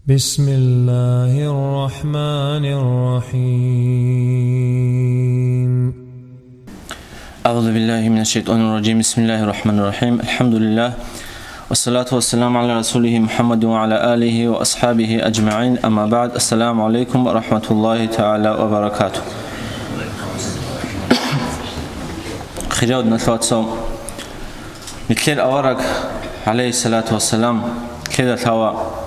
بسم الله الرحمن الرحيم. أعوذ بالله من الشيطان الرجيم. بسم الله الرحمن الرحيم. الحمد لله والصلاة والسلام على رسوله محمد وعلى آله وأصحابه أجمعين. أما بعد. السلام عليكم ورحمة الله تعالى وبركاته. خيرات نتواتسو مثل أورق عليه الصلاة والسلام كذا ثوا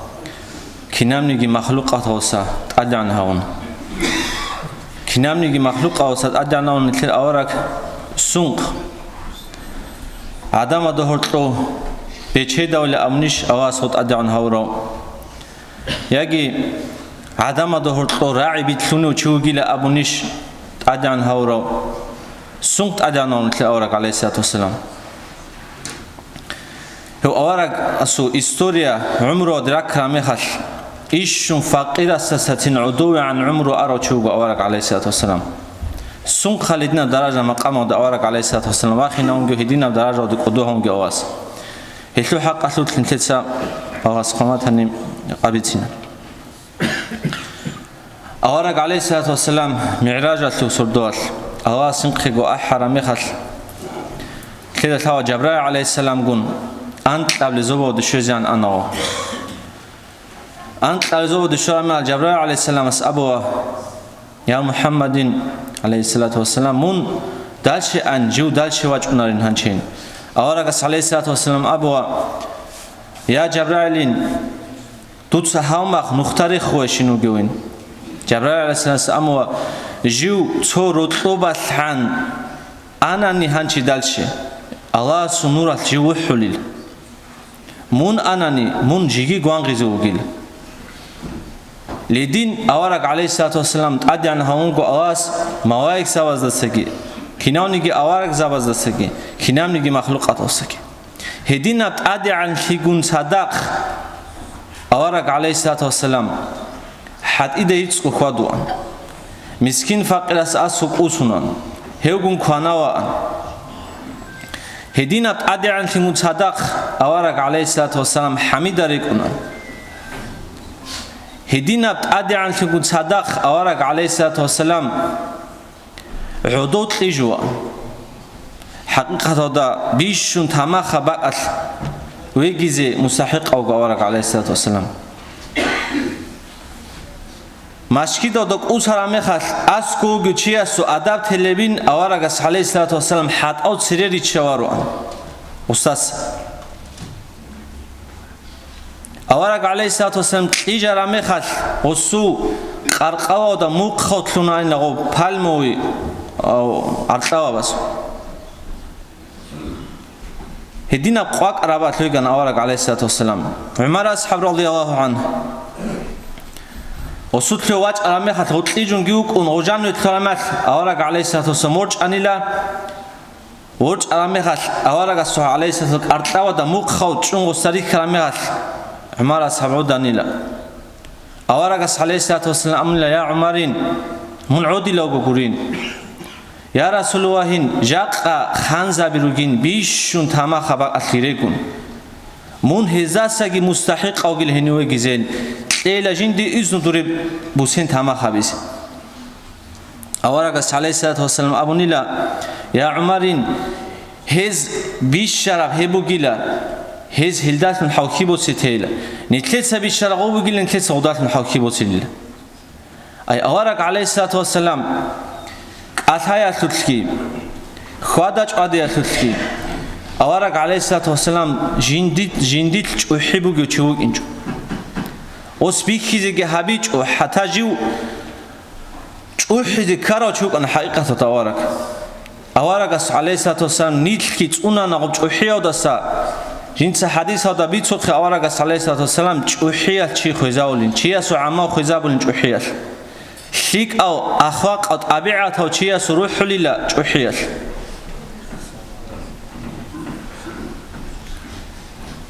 كنامنيجي مخلوقات وسا أدعنا هون كنامنيجي مخلوقات وسا أدعنا هون مثل أورق سونق عدم دهورتو بيشهد ولا أمنيش أواسط أدعنا هورو يجي عدم دهورتو راعي بتلونو تشوجي لا أبنيش أدعنا هورو سونق أدعنا هون مثل أورق عليه الصلاة والسلام. هو أورق أسو إستوريا عمره دراك راميخش إيشون فقير أساساتين عدوي عن عمره أروتشوغ أورق عليه الصلاة والسلام. سون خالدنا درجة مقام أورق عليه الصلاة والسلام واخينا ونجو هدينا درجة ودقودوهم جواز. هلو حق أسلوت لنتسا أواس قامات هني قابلتنا. أورق عليه الصلاة والسلام معراج أسلو سردوال أواس ينقخ أحر ميخش كذا ثوا جبرائيل عليه السلام قن أنت قبل زبود الشوزان أنا أنت قبل زبود الشوزان جبرائيل عليه السلام أبوه يا محمد عليه الصلاة والسلام من دالش أنجو دالش واج أنارين هنشين أورقس عليه الصلاة والسلام أبوه يا جبرائيل توت هامخ نختاري خوشينو جوين جبرائيل عليه السلام أبوه جو صور طوبة حن أنا نهانشي دالش الله سنورة جو حليل مون أناني مون جيجي قوانغيزو وقيل لدين أورق عليه الصلاة والسلام تأدي عن هونغو أواس موايك سواز دستكي كناونيجي أورق زواز دستكي كنامنيجي مخلوقات وستكي هدين تأدي عن خيقون صدق أورق عليه الصلاة والسلام حد إيده يتسكو خوادوان مسكين فقير أساسوك أوسونان هيوغون خواناوان هدينات أدي عن خيقون صدق أورق عليه الصلاة والسلام حميد ريكونا هدينات أدي عن خيقون صدق أورق عليه الصلاة والسلام عدود لجوا حقيقة هذا بيشون تماخ بقى ويجزي مستحق أو أورق عليه الصلاة والسلام مشكلة دك أسرع مخاش أسكو جياسو أدب تلبين أورق عليه الصلاة والسلام حد أو سريري تشواروان أستاذ أورق عليه الصلاة والسلام إجرا مخاش وسو قرقاو دا مخوت لوناين لغو بالموي أو أرتاوا بس هدينا قواك أرابات لغان أورق عليه الصلاة والسلام عمر أصحاب رضي الله عنه وسوت لواج أرامي خاطر وتليجون جيوك ونوجانو يتلامات أورق عليه الصلاة والسلام ورج أنيلا ورج أرامي خاطر أورق الصحة عليه الصلاة والسلام أرتاوا دا موق خوت شون غسريك أرامي خاطر عمر أصحاب أنيلا أورق عليه الصلاة والسلام أملا يا عمرين من عودي لو بقولين يا رسول الله جاقا خانزا بروجين بيشون تما خبر أخيركون من هزاسة مستحق أو جل هنيوي جزين إلى جندي إذن درب بوسين تما خبيز أورق عليه الصلاة والسلام أبو نيلا يا عمرين هز بيشرب هبو جلا هز هلدات من حوكي بوسيتيلا نتلت بيشرب أبو جلا نتلت سودات من حوكي بوسيلا أي أورق عليه الصلاة والسلام أثايا ثلثي خادج أديا ثلثي أورق عليه الصلاة والسلام جنديت أحبه جوك إنجو وسبيكي زي هابيج وحتاجيو أحد كارو شوك أنا حقيقة تورق أورق عليه الصلاة والسلام نيتلكي تقولنا نقول أحيا ودسا جنس حديث هذا بيتسوق أورق عليه الصلاة والسلام أحيا شيء خزاولين شيء سعما خزاولين أحيا شيك أو أخلاق أو طبيعة أو شيء سروح لله أحيا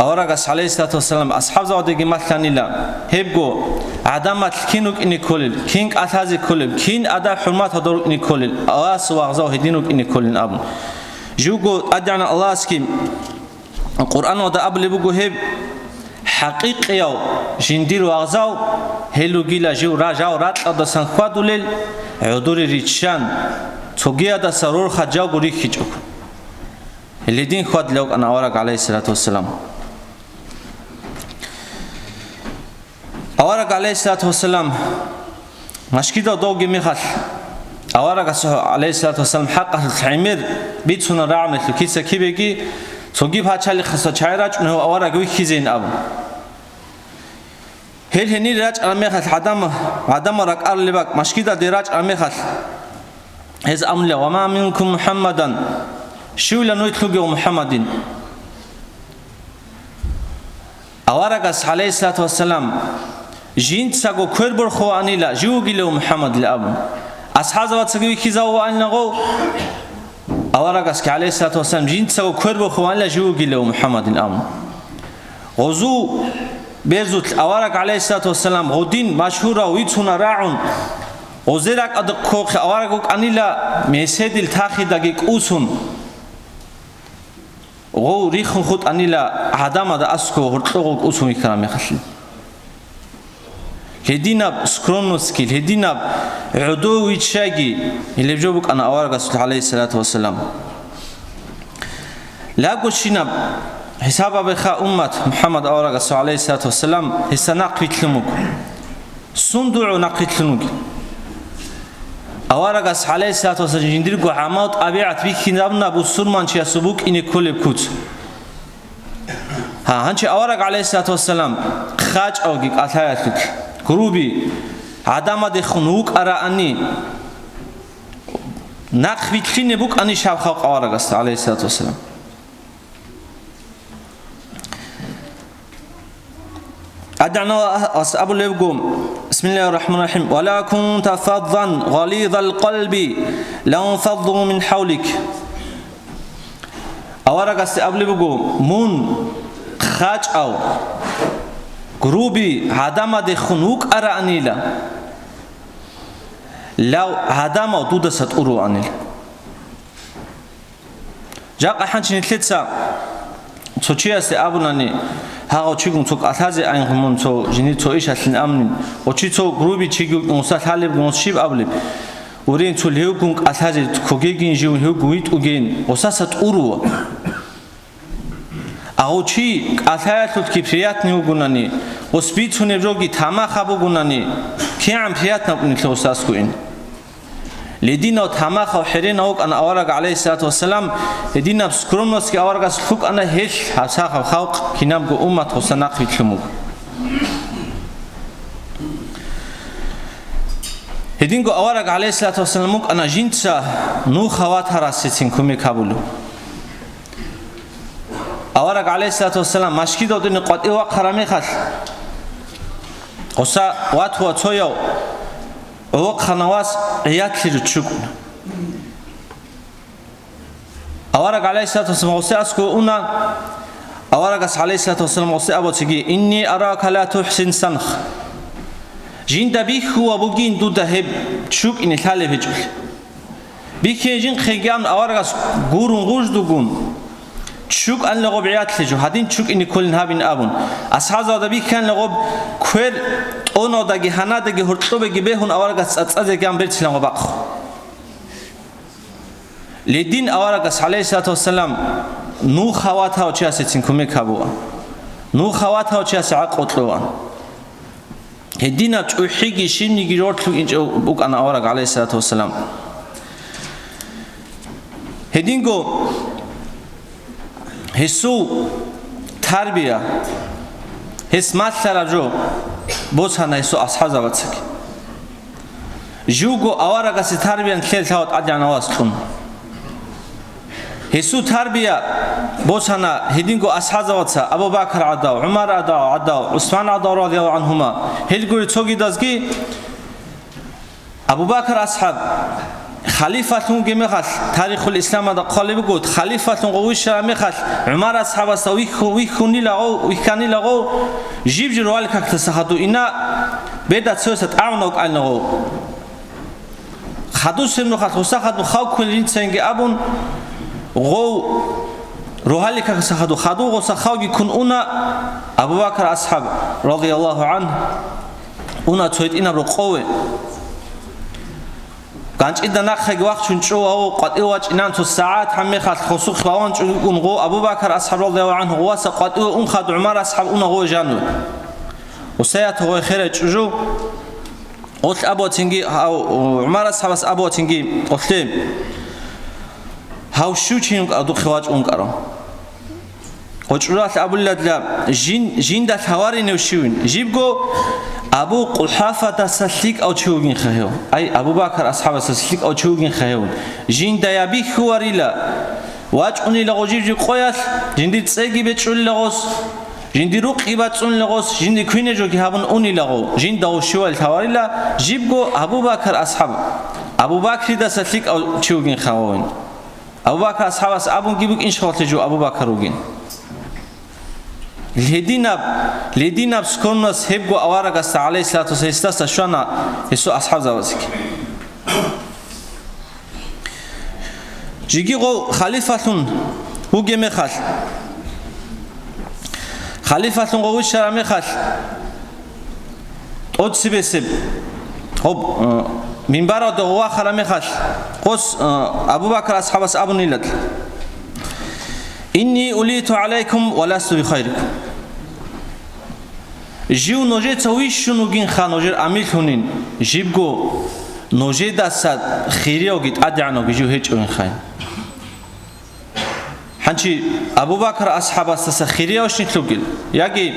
أورق عليه الصلاة والسلام أصحاب زوجة مثلاً لا هبقو عدمات كينوك إني كولل كينك أثازي كولل كين أدب حرمات هدروك إني كولل أواس وأغزاو هدينوك إني كولل أبو جوجو أدعنا الله سكيم القرآن ودا أبو لبقو هب حقيقيو جنديرو أغزاو هلو جيلا جو راجاو رات أدا سنخوادولل عدوري ريتشان توجيه دا سرور خجاو غوري خيجوك اللي دين خواد لوك أنا أورك عليه الصلاة والسلام أورك عليه الصلاة والسلام مشكلة دوغي ميخال أورك عليه الصلاة والسلام حقه الحمير بيتسونا راعنا كيسا كيبيكي توجيب هاتشالي خاصة شايراج إنه أورك ويكيزين أبو هل هني راج أميخال عدم رك أرلبك مشكلة دراج أميخال هز أملا وما منكم محمدا شو لنويتلوجي محمد أورك عليه الصلاة والسلام جين تساقو كربر خو أنيلا جوجي له محمد لأبو أصحاب واتسقي كيزاو أنغو أورك عليه الصلاة والسلام جين تساقو كربر خو أنيلا جوجي له محمد لأبو غزو بيرزوت أورك عليه الصلاة والسلام غدين مشهورة ويتونا راعون غزيرك أدقوق أورك أنيلا مسيد التاخي دقيق أوسون غو ريخن خود أنيلا عدم دا أسكو هرطلوغوك أوسون يكرامي خشل هديناب سكرونوسكيل هديناب عدو ويتشاقي اللي بجوبك أنا أورق عليه الصلاة والسلام لا قوشيناب حساب بخا أمة محمد أورق عليه الصلاة والسلام هسا ناقيت لنوك صندوع ناقيت لنوك أورق عليه الصلاة والسلام جندرقو عماut أبيعت بيكي نابنا بسرمان شيا سبوك إني كل بكوت هانشي أورق عليه الصلاة والسلام خاج أوغيك أتاياتك كروبي عدم دخنوك أراني نخبي كلين بوك أني شاب خلق أورغست عليه الصلاة والسلام أدعنا أصحاب الليبقوم بسم الله الرحمن الرحيم ولا كنت فظا غليظ القلب لانفضوا من حولك أورغست أبو الليبقوم مون خاج أو غروبي عدم دخنوك أرانيلا لو عدم دودة ستقروا أنيل جاء حنشني ثلاثة تشيا سأبوناني هاو تشيكم توك أثازي أينهم تو جني تو إيش أصلين أمنين وتشي تو غروبي تشيكو نصات حالب نصيب أبلب ورين تو لهوكم أثازي كوجين جون هوكويت وجين وساسة أروا أو شيء أثاث الكبريات نيوغوناني وسبيتون الروجي تما خابوغوناني كي عم فياتنا بنتلوساسكوين لدينا تما خو حرين أوك أنا أورق عليه الصلاة والسلام لدينا بسكرمنوس كي أورق سلوك أنا هيش حساق خلق كي نبغى أمة حسناق في تلمو لدينا أورق عليه الصلاة والسلام أنا جنسا نو خوات هراسيتين كمي كابولو أورق عليه الصلاة والسلام مشكي دودني قد إيوا قرامي خال وسا واتوا تويو أوق خنواس عيات لرتشوكون أورق عليه الصلاة والسلام وسا أسكو أنا أورق عليه الصلاة والسلام وسا أبو تجي إني أراك لا تحسن سنخ جين دبيك هو بوجين دو دهب تشوك إن الحالة بيجول بيك جين خيجان أورق غورون غوج دوغون شوك أن لغب عيات لجو هادين شوك إني كل نهابين أبون أصحاب هذا كان لغب كوير أونو داقي هنا داقي هرطوبة جبهون أورغس أتأذى كان بيرتش لما بقخ لدين أورغس عليه الصلاة والسلام نو خواتها وشاسة كمي كابوا نو خواتها وشاسة عقوتلوان هدينا تحيجي شيني جيرتلو إنج بوك أنا أورغ عليه الصلاة والسلام هدينكو هسو تربية هس مثل جو بوسنا هسو أصحاب زوجتك جوجو أورا قصي تربية كل ثوت أدينا واسطون هسو تربية بوسنا هدينكو أصحاب زوجتك أبو بكر عداو عمر عداو عثمان عداو رضي الله عنهما هالقول توجي دازجي أبو بكر أصحاب خليفة جميخال تاريخ الإسلام هذا قالب قد خليفة قويش ميخال عمر أصحاب ويخوني لغو ويكاني لغو جيب جروال كاكتسحدو إنا بدأت سوسة أعنوك أنغو خدو سمنو خد وسخد وخاو كل جنس سنجي أبون غو روحالي كخدو خدو غسخاوجي كن أنا أبو بكر أصحاب رضي الله عنه أنا تويت إنا بقوة كانش إذا نخج وقت شنشوا أو قد إيواج إنان الساعات هم خد خسوق خوان شنقون غو أبو بكر أصحاب رضي الله عنه غواس قد إيوا خد عمر أصحاب أنا غو جانو وسيات غو خيرج جو قلت أبو تنجي أو عمر أصحاب أبو تنجي قلت هاو شو تشينك أدو خواج أنكرم وجرات أبو الله جين ده ثواري نوشين جيبكو أبو قحافة تسليك أو تشوجين خيون أي أبو بكر أصحاب تسليك أو تشوجين خيون جين ده يبي خواريلا واجوني لغوجيب قياس جين دي تسيجي بتشول لغوس جين دي روق يبتشون لغوس جين دي كوينة جو كهابن أوني لغو جين ده وشوال ثواريلا جيبكو أبو بكر أصحاب أبو بكر تسليك أو تشوجين خيون أبو بكر أصحاب أبو جيبك إن شاء الله تجو أبو بكر وجين لديناب سكونس هبقوا أوارق عليه الصلاة والسلام شوانا يسوع أصحاب زوازك جيجيغو خليفة وجي مخال خليفة ووش شرع مخال قد سبسب هب من بارد وآخر مخال قص أبو بكر أصحاب أبو نيلد إني أوليت عليكم ولست بخيركم جيو نوجي تويش نوجين خان نوجي عميل هنين جيبكو نوجي داسات خيري وجيت أدعنا بجيو هيج وين خاين حنشي أبو بكر أصحاب أساس خيري وش نتلوجل يجي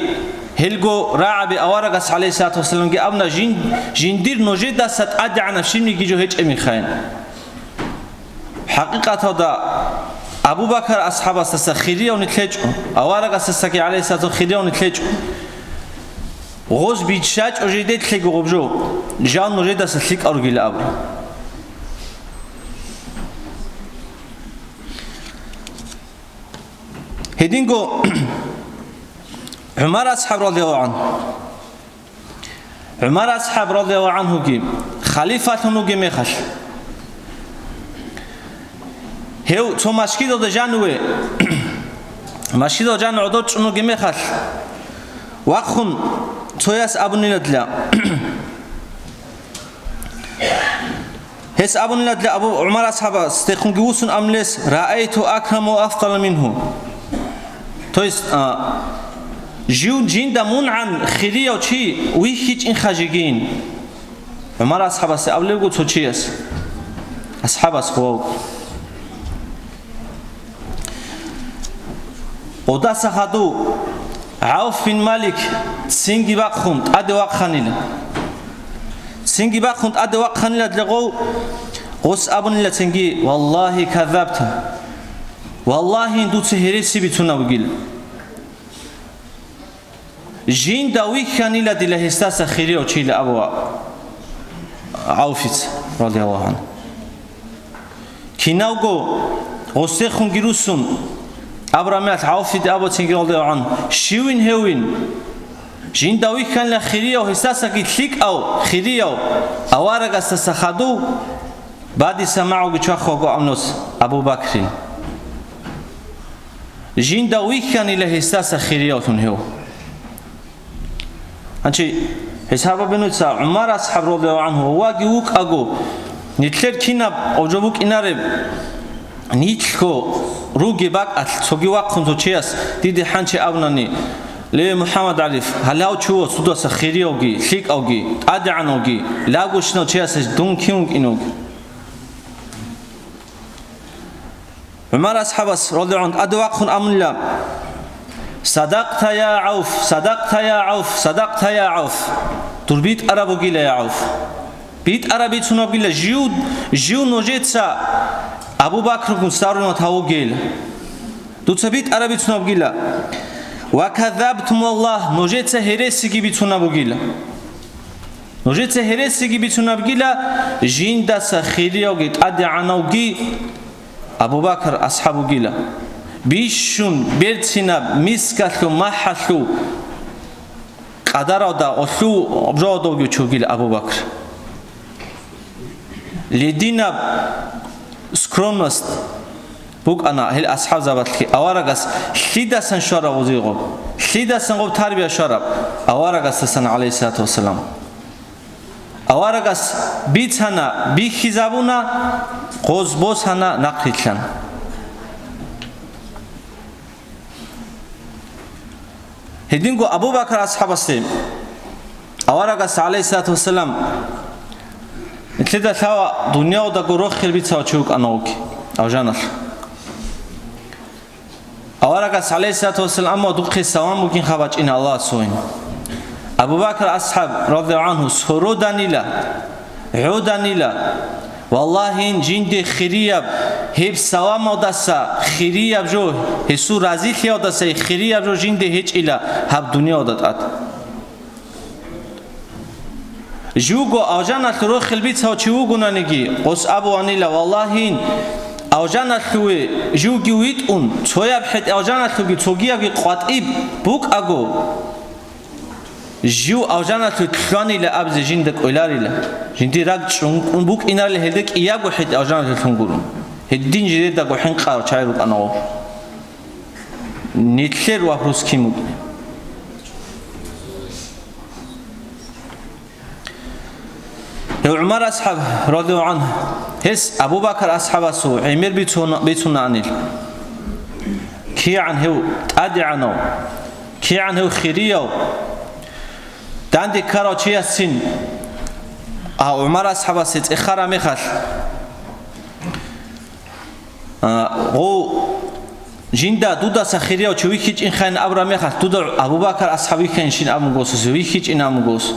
هلجو راعي بأوارق عليه الصلاة والسلام جي أبنا جين دير نوجي داسات أدعنا شيني جيو هيج وين خاين حقيقة هذا أبو بكر أصحاب أساس خيري ونتلج أوارق أساس كي عليه الصلاة خيري ونتلج غوز بيتشاج أجديد تلج غبجو جان نجد أسلك أرجل أبو هدينجو عمر أصحاب رضي الله عنه عمر أصحاب رضي الله عنه كي خليفة نوجي مخش هو تو مشكيدو ده جانوه مشكيدو جانو عدوش انو جميع خال واخون توياس ابو نيلدلا هس ابو نيلدلا ابو عمر اصحاب استخون جوسن املس رأيت اكرم وافضل منه تويس جيو جين دا منعن خيرية وشي ويهيج ان خاجيجين عمر اصحاب ابلغو تو تشيس اصحاب اصحاب وداس هادو عوف بن مالك سينجي باخوند ادي واخانيل سينجي باخوند ادي واخانيل دلغو قص ابن لا سينجي والله كذبت والله اندو تهريسي بتونا وجيل جين داوي خانيل دله استاس خيري وشيل ابو عوفت رضي الله عنه كيناوغو غوسخون جيروسون أبرامات عوفي أبو تنجي رضي الله عنه شوين هوين جين داوي كان لخيرية وهساسا كيتليك أو خيرية أوارق استسخدو بعد سمعوا بتشاخوا أمنوس أبو بكر جين داوي كان لهساسا خيرية وتنهو أنتي حساب بنو تسا عمر أصحاب رضي الله عنه واجيوك أجو نتلر كيناب أو جبوك إنارب نيتلكو روجي باك أتسوجي واقن توشياس ديدي حنشي أبناني ليه محمد عليف هلاو شو سوداس خيري أوجي شيك أوجي أدعان أوجي لاغوش نو تشياس دون كيونج إنوج عمر أصحابس رضي الله عنه أدواقن أملا صدقت يا عوف صدقت يا عوف صدقت يا عوف تربيت أرابو جيلا يا عوف بيت أرابي تنو جيلا جيو نوجيتسا أبو بكر كن سارون تاو جيل دوتسبيت عربي تناب جيلا وكذبتم الله نوجت هرسي جي بتناب جيلا نوجت هرسي جي بتناب جيلا جين دا سخيريا وجيت أدي عناوجي أبو بكر أصحابه جيلا بيشون بيرتنا مسكتلو محلو قدر دا أصلو أبجادو جو جيلا أبو بكر لدينا скромность بوك أنا هل أصحاب زبط أوارقس شيدا سن شرب وزيغو شيدا سن غب تربية شرب أوارقس سن عليه الصلاة والسلام أوارقس بيتنا بيخزابونا قوز بوسنا نقيتلن هدينكو أبو بكر أصحاب السلام أوارقس عليه الصلاة والسلام إتلدا ثوا دنيا ودقو روخ البيتسا وشوك أنوك أو جانل أوارقس عليه الصلاة والسلام أما دوقي السوام ممكن خباج إن الله سوين أبو بكر أصحاب رضي الله عنه سرودانيلا عودانيلا والله إن جند خريب هب سوام ودسا خريب جو هسو رازي خيا ودسا خريب جو جند هيج إلى هب دنيا ودات جوجو أوجانا تروح البيت سو تشوجو نانجي قص أبو أنيلا والله إن أوجانا تلوي جوجي ويتون تويا بحد أوجانا تلوي توجيا بقطعي بوك أجو جو أوجانا تلواني لأبز جندك أولاري لا جندي راجع بوك إنار لهدك إياه حد أوجانا تلفنقولون هدين جديد دقو حنقار شايروك أنا نتلر وفروس كيمو عمر أصحاب رضي الله عنه هس أبو بكر أصحاب سو عمر بيتون عنيل كي عنه أدي عنه كي عنه خيريو داندي كاروتشي السن عمر أصحاب سيت إخارة مخال غو جندا دودا سخيريو شويكيج إن خان أبرا مخال دودا أبو بكر أصحابي كان شين أبو غوس شويكيج إن أبو غوس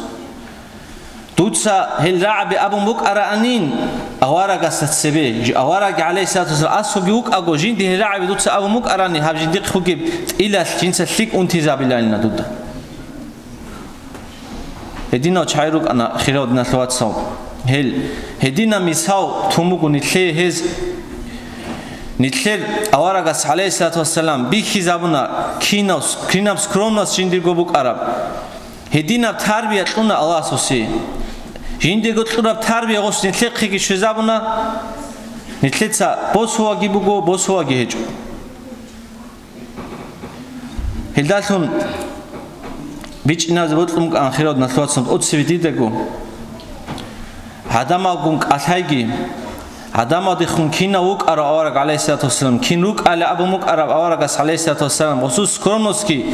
دوتسا هل رعب أبو بك أرانين أوارق السبي أوارق عليه الصلاة والسلام أسوجوك أجو جندي هل رعب دوتسا أبو بك أراني هاب جندي خجب إلى جنس الشيك أنتزاب لنا دودا هدينا وشايروك أنا خيرود نسوات صوب هل هدينا مساو توموك نتلي هز نتلي أوارق عليه الصلاة والسلام بيخزابنا كينوس كرونوس جندي جوبك أراب هدينا بتربية لنا الله سوسي جندي قلت لنا بتربية غوش نتلقي خيجي شزابنا نتلقي بوسوا جيبوجو بوسوا جيهجو هلدالهم بيج ناس بطلمك عن خيرات نسوات سنت أتسوي ديدكو هذا ما قومك أثايجي هذا ما دخون كينا وك أرى أورق عليه الصلاة والسلام كين وك على أبو مك أرى أورق عليه الصلاة والسلام خصوص كرونوسكي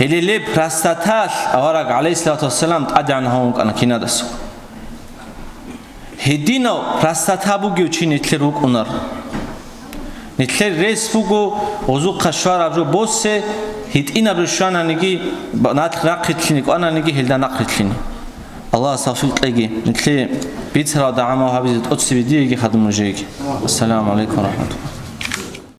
اللي لب راستاتاش أورق عليه الصلاة والسلام تأدي عنهم أنا كينا دسو هدينا راستاتها بوجي وشي نتلر وك أنار نتلر ريس بوجو وزوق خشوار أبرو بوسه هدينا برشانا نجي نات نقتلني وأنا نجي هلدا نقتلني الله صافيك لقي نتلي بيتر دعمه وهابيز أتسبي ديجي خدمه جيجي السلام عليكم ورحمة الله